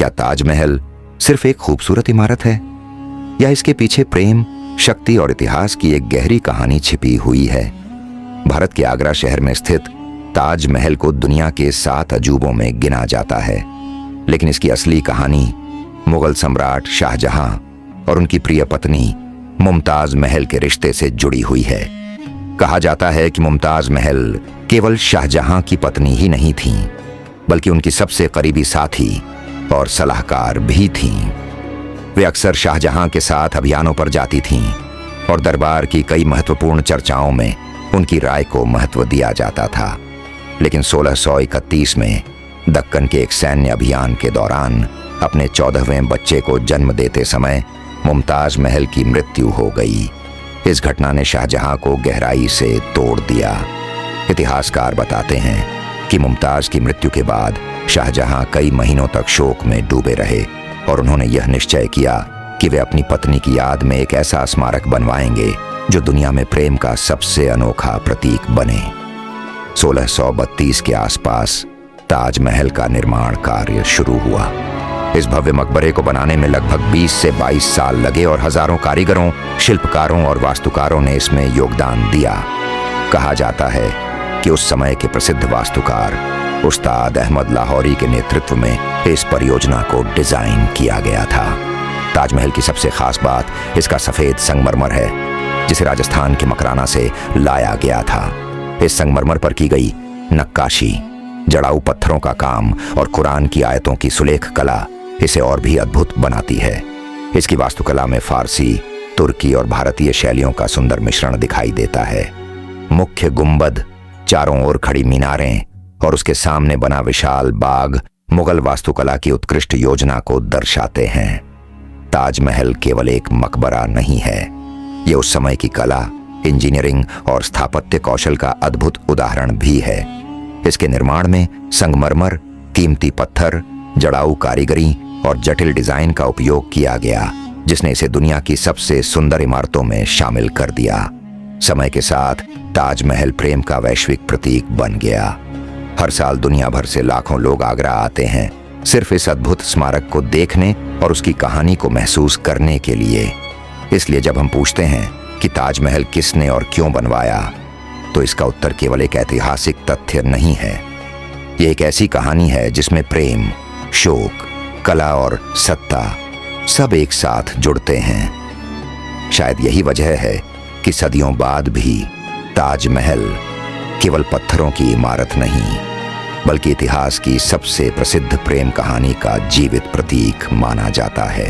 क्या ताजमहल सिर्फ एक खूबसूरत इमारत है, या इसके पीछे प्रेम, शक्ति और इतिहास की एक गहरी कहानी छिपी हुई है? भारत के आगरा शहर में स्थित ताजमहल को दुनिया के 7 अजूबों में गिना जाता है, लेकिन इसकी असली कहानी मुगल सम्राट शाहजहां और उनकी प्रिय पत्नी मुमताज महल के रिश्ते से जुड़ी हुई है। कहा जाता है कि मुमताज महल केवल शाहजहां की पत्नी ही नहीं थीं, बल्कि उनकी सबसे करीबी साथी और सलाहकार भी थीं। वे अक्सर शाहजहां के साथ अभियानों पर जाती थीं और दरबार की कई महत्वपूर्ण चर्चाओं में उनकी राय को महत्व दिया जाता था। लेकिन 1631 में दक्कन के एक सैन्य अभियान के दौरान अपने 14वें बच्चे को जन्म देते समय मुमताज महल की मृत्यु हो गई। इस घटना ने शाहजहां को गहराई से तोड़ दिया। इतिहासकार बताते हैं कि मुमताज की मृत्यु के बाद शाहजहां कई महीनों तक शोक में डूबे रहे और उन्होंने यह निश्चय किया कि वे अपनी पत्नी की याद में एक ऐसा स्मारक बनवाएंगे जो दुनिया में प्रेम का सबसे अनोखा प्रतीक बने। 1632 के आसपास ताजमहल का निर्माण कार्य शुरू हुआ। इस भव्य मकबरे को बनाने में लगभग 20 से 22 साल लगे और हजारों कारीगरों, शिल्पकारों और वास्तुकारों ने इसमें योगदान दिया। कहा जाता है कि उस समय के प्रसिद्ध वास्तुकार उस्ताद अहमद लाहौरी के नेतृत्व में इस परियोजना को डिजाइन किया गया था। ताजमहल की सबसे खास बात इसका सफेद संगमरमर है, जिसे राजस्थान के मकराना से लाया गया था। इस संगमरमर पर की गई नक्काशी, जड़ाऊ पत्थरों का काम और कुरान की आयतों की सुलेख कला इसे और भी अद्भुत बनाती है। इसकी वास्तुकला में फारसी, तुर्की और भारतीय शैलियों का सुंदर मिश्रण दिखाई देता है। मुख्य गुंबद, चारों ओर खड़ी मीनारें और उसके सामने बना विशाल बाग मुगल वास्तुकला की उत्कृष्ट योजना को दर्शाते हैं। ताजमहल केवल एक मकबरा नहीं है, ये उस समय की कला, इंजीनियरिंग और स्थापत्य कौशल का अद्भुत उदाहरण भी है। इसके निर्माण में संगमरमर, कीमती पत्थर, जड़ाऊ कारीगरी और जटिल डिजाइन का उपयोग किया गया, जिसने इसे दुनिया की सबसे सुंदर इमारतों में शामिल कर दिया। समय के साथ ताजमहल प्रेम का वैश्विक प्रतीक बन गया। हर साल दुनिया भर से लाखों लोग आगरा आते हैं, सिर्फ इस अद्भुत स्मारक को देखने और उसकी कहानी को महसूस करने के लिए। इसलिए जब हम पूछते हैं कि ताजमहल किसने और क्यों बनवाया, तो इसका उत्तर केवल एक ऐतिहासिक तथ्य नहीं है। ये एक ऐसी कहानी है जिसमें प्रेम, शोक, कला और सत्ता सब एक साथ जुड़ते हैं। शायद यही वजह है कि सदियों बाद भी ताजमहल केवल पत्थरों की इमारत नहीं, बल्कि इतिहास की सबसे प्रसिद्ध प्रेम कहानी का जीवित प्रतीक माना जाता है।